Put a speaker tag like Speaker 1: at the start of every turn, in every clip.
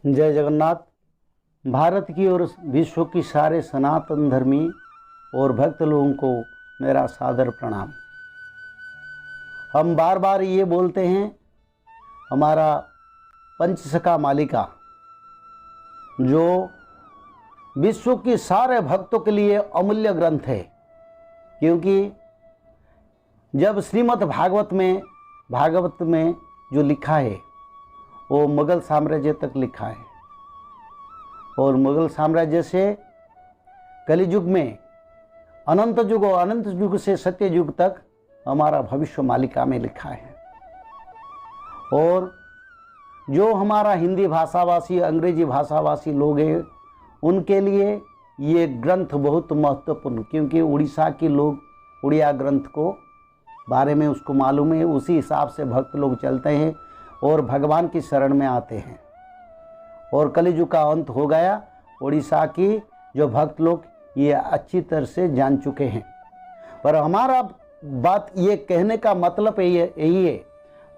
Speaker 1: जय जगन्नाथ। भारत की और विश्व की सारे सनातन धर्मी और भक्त लोगों को मेरा सादर प्रणाम। हम बार बार ये बोलते हैं, हमारा पंचसखा मालिका जो विश्व की सारे भक्तों के लिए अमूल्य ग्रंथ है, क्योंकि जब श्रीमद् भागवत में जो लिखा है वो मुग़ल साम्राज्य तक लिखा है, और मुग़ल साम्राज्य से कलियुग में अनंत युग और अनंत युग से सत्य युग तक हमारा भविष्य मालिका में लिखा है। और जो हमारा हिंदी भाषाभाषी अंग्रेजी भाषाभाषी लोग हैं उनके लिए ये ग्रंथ बहुत महत्वपूर्ण, क्योंकि उड़ीसा के लोग उड़िया ग्रंथ को बारे में उसको मालूम है, उसी हिसाब से भक्त लोग चलते हैं और भगवान की शरण में आते हैं। और कलियुग का अंत हो गया, उड़ीसा की जो भक्त लोग ये अच्छी तरह से जान चुके हैं। पर हमारा बात ये कहने का मतलब यही है,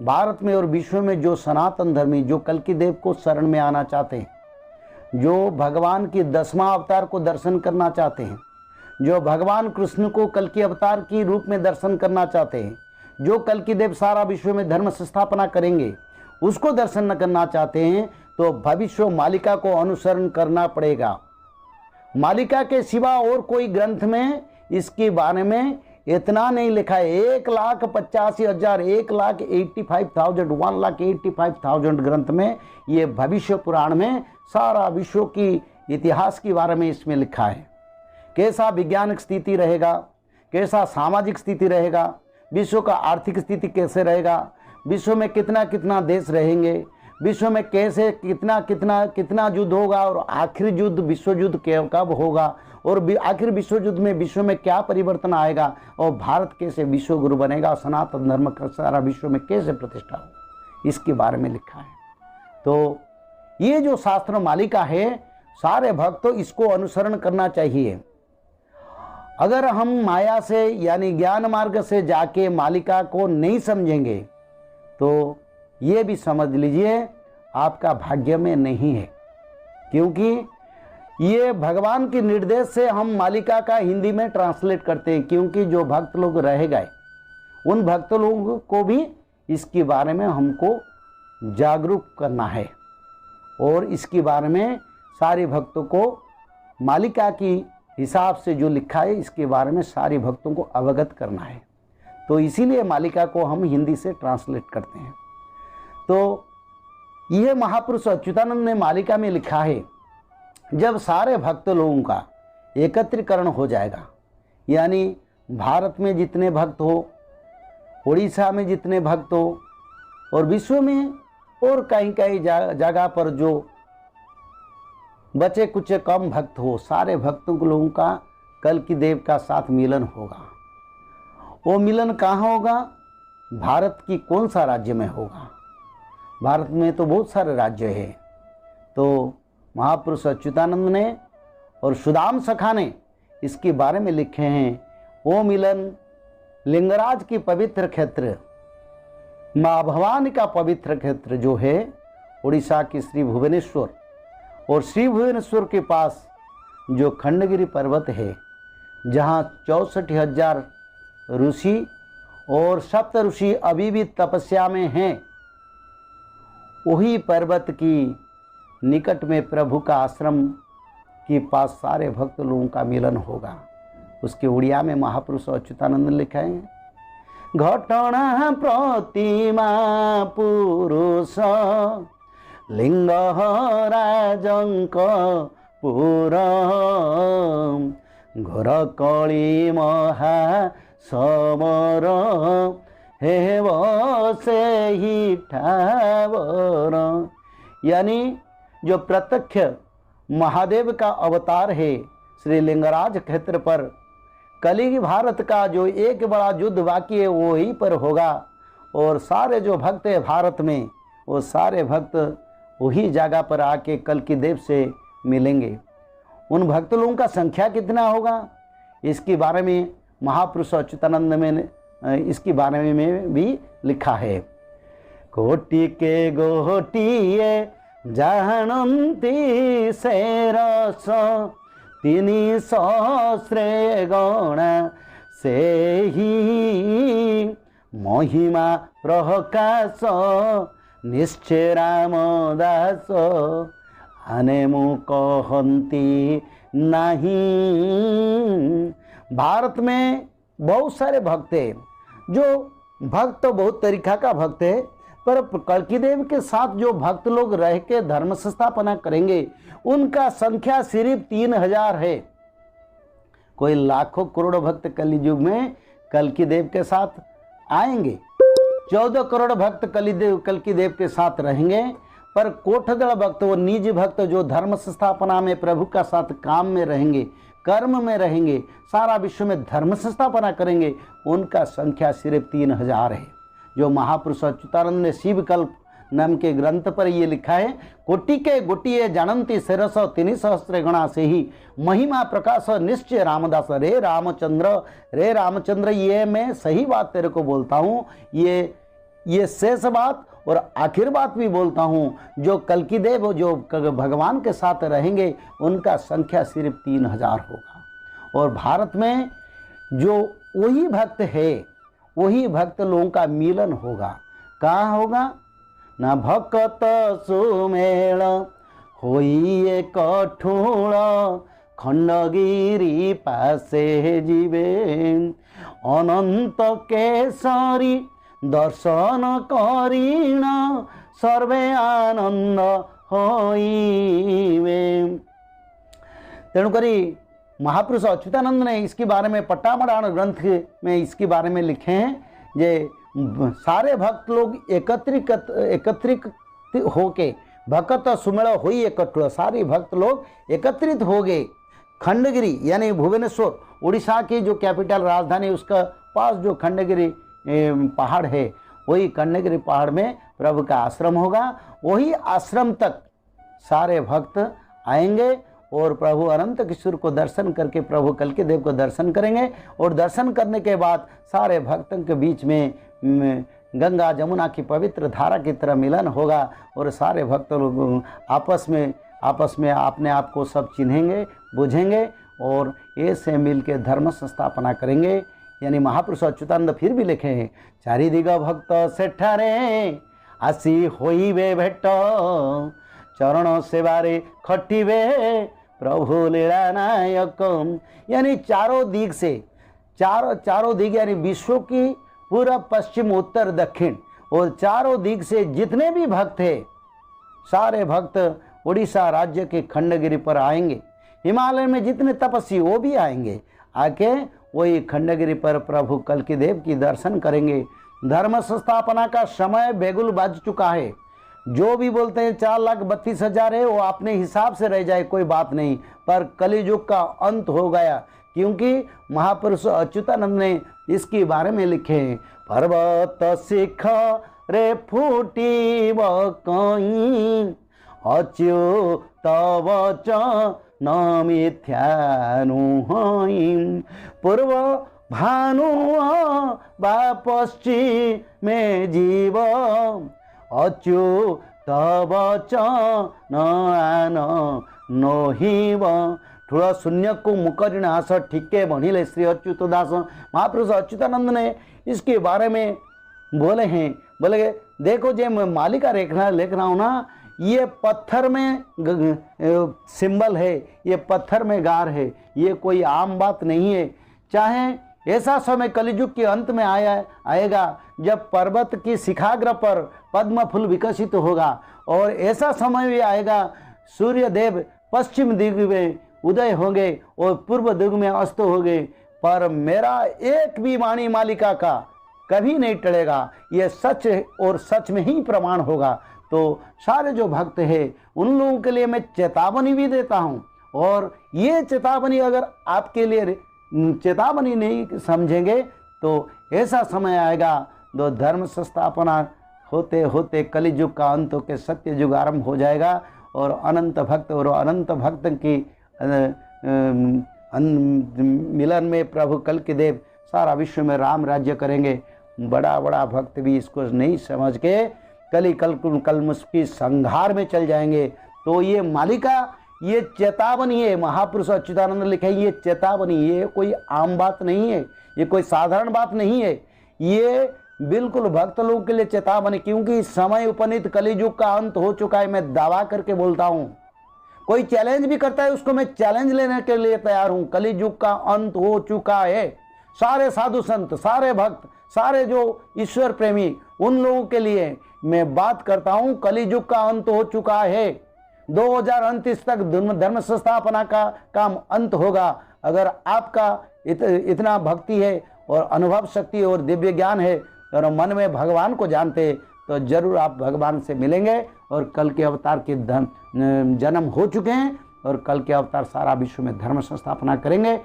Speaker 1: भारत में और विश्व में जो सनातन धर्मी जो कल्कि देव को शरण में आना चाहते हैं, जो भगवान की 10वां अवतार को दर्शन करना चाहते हैं, जो भगवान कृष्ण को कल्कि अवतार की रूप में दर्शन करना चाहते हैं, जो कल्कि देव सारा विश्व में धर्म स्थापना करेंगे उसको दर्शन न करना चाहते हैं, तो भविष्य मालिका को अनुसरण करना पड़ेगा। मालिका के सिवा और कोई ग्रंथ में इसके बारे में इतना नहीं लिखा है। 1,85,000 1,85,000 ग्रंथ में ये भविष्य पुराण में सारा विश्व की इतिहास के बारे में इसमें लिखा है। कैसा वैज्ञानिक स्थिति रहेगा, कैसा सामाजिक स्थिति रहेगा, विश्व का आर्थिक स्थिति कैसे रहेगा, विश्व में कितना कितना देश रहेंगे, विश्व में कैसे कितना युद्ध होगा, और आखिरी युद्ध विश्व युद्ध कब होगा, और आखिर विश्व युद्ध में विश्व में क्या परिवर्तन आएगा, और भारत कैसे विश्व गुरु बनेगा, सनातन धर्म का सारा विश्व में कैसे प्रतिष्ठा हो, इसके बारे में लिखा है। तो ये जो शास्त्र मालिका है, सारे भक्त तो इसको अनुसरण करना चाहिए। अगर हम माया से यानी ज्ञान मार्ग से जाके मालिका को नहीं समझेंगे तो ये भी समझ लीजिए आपका भाग्य में नहीं है, क्योंकि ये भगवान के निर्देश से हम मालिका का हिंदी में ट्रांसलेट करते हैं। क्योंकि जो भक्त लोग रह गए उन भक्त लोगों को भी इसके बारे में हमको जागरूक करना है, और इसके बारे में सारे भक्तों को मालिका की हिसाब से जो लिखा है इसके बारे में सारे भक्तों को अवगत करना है। तो इसीलिए मालिका को हम हिंदी से ट्रांसलेट करते हैं। तो यह महापुरुष अच्युतानंद ने मालिका में लिखा है, जब सारे भक्त लोगों का एकत्रीकरण हो जाएगा, यानी भारत में जितने भक्त हो, उड़ीसा में जितने भक्त हो, और विश्व में और कहीं कहीं जगह पर जो बचे कुछ कम भक्त हो, सारे भक्तों को लोगों का कल्कि देव का साथ मिलन होगा। वो मिलन कहाँ होगा? भारत की कौन सा राज्य में होगा? भारत में तो बहुत सारे राज्य हैं। तो महापुरुष अच्युतानंद ने और सुदाम सखा ने इसके बारे में लिखे हैं। वो मिलन लिंगराज की पवित्र क्षेत्र, माँ भवानी का पवित्र क्षेत्र जो है उड़ीसा की श्री भुवनेश्वर, और श्री भुवनेश्वर के पास जो खंडगिरी पर्वत है, जहाँ 64,000 ऋषि और सप्त ऋषि अभी भी तपस्या में हैं, वही पर्वत की निकट में प्रभु का आश्रम के पास सारे भक्त लोगों का मिलन होगा। उसके उड़िया में महापुरुष अच्युतानंद लिखा है, घटना प्रतिमा पुरुष लिंग राजंक पुर घोर कली महा समर हेव से ही ठावर, यानी जो प्रत्यक्ष महादेव का अवतार है श्री लिंगराज क्षेत्र पर, कलियुग भारत का जो एक बड़ा युद्ध बाकी है वो ही पर होगा, और सारे जो भक्त है भारत में वो सारे भक्त वही जगह पर आके कल्कि देव से मिलेंगे। उन भक्त लोगों का संख्या कितना होगा इसके बारे में महापुरुष अच्युतानंद में इसके बारे में भी लिखा है। कोटि के गोटिए जानती से रस तिनि सहस्रे गणा से ही महिमा प्रकाश निश्चय रामदास आने मु कहती नहीं। भारत में बहुत सारे भक्त हैं, जो भक्त तो बहुत तरीका का भक्त है, पर कल्कि देव के साथ जो भक्त लोग रह के धर्म संस्थापना करेंगे उनका संख्या सिर्फ 3000 है। कोई लाखों करोड़ भक्त कलयुग में कल्कि देव के साथ आएंगे, 14 करोड़ भक्त कल्कि देव के साथ रहेंगे, पर कोटदड़ भक्त वो निज भक्त जो धर्म संस्थापना में प्रभु का साथ काम में रहेंगे, कर्म में रहेंगे, सारा विश्व में धर्म संस्थापना करेंगे, उनका संख्या सिर्फ 3000 है। जो महापुरुष अच्युतानंद ने शिव कल्प नाम के ग्रंथ पर ये लिखा है, कोटि के गोटिए जानंती शिरस तिनि सहस्त्र गणा से ही महिमा प्रकाश निश्चय रामदास। रे रामचंद्र, ये मैं सही बात तेरे को बोलता हूँ, ये शेष बात और आखिर बात भी बोलता हूँ। जो कल्कि देव जो भगवान के साथ रहेंगे उनका संख्या सिर्फ 3000 होगा। और भारत में जो वही भक्त है, वही भक्त लोगों का मिलन होगा। कहाँ होगा? ना भक्त सुमेल होइए कठोर खंडगिरी पासे जीवे अनंत केसरी दर्शन करीण सर्वे आनंद होइवे। तेणुकरी महापुरुष अच्युतानंद ने इसके बारे में पट्टामढ़ाण ग्रंथ में इसके बारे में लिखे हैं, जे सारे भक्त लोग एकत्रित होके भक्त सुमेल होइए कठोर, सारे भक्त लोग एकत्रित हो गए खंडगिरी यानी भुवनेश्वर, उड़ीसा की जो कैपिटल राजधानी उसका पास जो खंडगिरी पहाड़ है, वही खंडगिरी पहाड़ में प्रभु का आश्रम होगा। वही आश्रम तक सारे भक्त आएंगे और प्रभु अनंत किशोर को दर्शन करके प्रभु कल्कि देव को दर्शन करेंगे। और दर्शन करने के बाद सारे भक्तों के बीच में गंगा जमुना की पवित्र धारा की तरह मिलन होगा और सारे भक्त लोग आपस में अपने आप को सब चिन्हेंगे, बुझेंगे और ऐसे मिल के धर्म संस्थापना करेंगे। यानी महापुरुष अच्युतानंद फिर भी लिखे हैं, चारिदिग भक्त सेठारे आसी होइबे भेट चरण सेवारे खटिबे प्रभु लीला नायक। यानी चारों दिग से चारों दिग यानी विश्व की पूर्व पश्चिम उत्तर दक्षिण और चारों दिग से जितने भी भक्त हैं, सारे भक्त उड़ीसा राज्य के खंडगिरी पर आएंगे। हिमालय में जितने तपस्वी वो भी आएंगे, आके वही खंडगिरी पर प्रभु कल्कि देव की दर्शन करेंगे। धर्म संस्थापना का समय बेगुल बज चुका है। जो भी बोलते हैं 4,32,000 है, वो अपने हिसाब से रह जाए, कोई बात नहीं, पर कलियुग का अंत हो गया, क्योंकि महापुरुष अच्युतानंद ने इसके बारे में लिखे हैं, पर्वत शिख रे फूटी कहीं अच्युत वचन मिथ्यानु पूर्व भानु बा पश्चिमे जीव अच्युत वचन आन नहिब ठूल शून्य को मुकरिण आस ठीके बढ़िले श्री अच्युत दास। महापुरुष अच्युतानंद ने इसके बारे में बोले हैं, बोले देखो जे मैं मालिका लिख रहा हूँ ना, ये पत्थर में सिंबल है, ये पत्थर में गार है, ये कोई आम बात नहीं है। चाहे ऐसा समय कलियुग के अंत में आएगा जब पर्वत की शिखाग्र पर पद्म फूल विकसित होगा, और ऐसा समय भी आएगा सूर्य देव पश्चिम दिग में उदय होंगे और पूर्व दिग में अस्त होंगे, पर मेरा एक भी वाणी मालिका का कभी नहीं टलेगा। ये सच और सच में ही प्रमाण होगा। तो सारे जो भक्त हैं उन लोगों के लिए मैं चेतावनी भी देता हूँ, और ये चेतावनी अगर आपके लिए चेतावनी नहीं समझेंगे तो ऐसा समय आएगा तो धर्म संस्थापना होते होते कलियुग का अंत होकर सत्य युग आरंभ हो जाएगा, और अनंत भक्त और अनंत भक्त की मिलन में प्रभु कल्कि देव सारा विश्व में राम राज्य करेंगे। बड़ा बड़ा भक्त भी इसको नहीं समझ के कलमुष की संहार में चल जाएंगे। तो ये मालिका, ये चेतावनी है, महापुरुष अच्युतानंद लिखे, ये चेतावनी, ये कोई आम बात नहीं है, ये कोई साधारण बात नहीं है, ये बिल्कुल भक्त लोगों के लिए चेतावनी। क्योंकि समय उपनीत कलियुग का अंत हो चुका है, मैं दावा करके बोलता हूं। कोई चैलेंज भी करता है उसको मैं चैलेंज लेने के लिए तैयार हूं। कलियुग का अंत हो चुका है। सारे साधु संत, सारे भक्त, सारे जो ईश्वर प्रेमी, उन लोगों के लिए मैं बात करता हूं, कलियुग का अंत हो चुका है। 2029 तक धर्म संस्थापना का काम अंत होगा। अगर आपका इतना भक्ति है और अनुभव शक्ति और दिव्य ज्ञान है और मन में भगवान को जानते, तो जरूर आप भगवान से मिलेंगे। और कल के अवतार के जन्म हो चुके हैं और कल के अवतार सारा विश्व में धर्म संस्थापना करेंगे।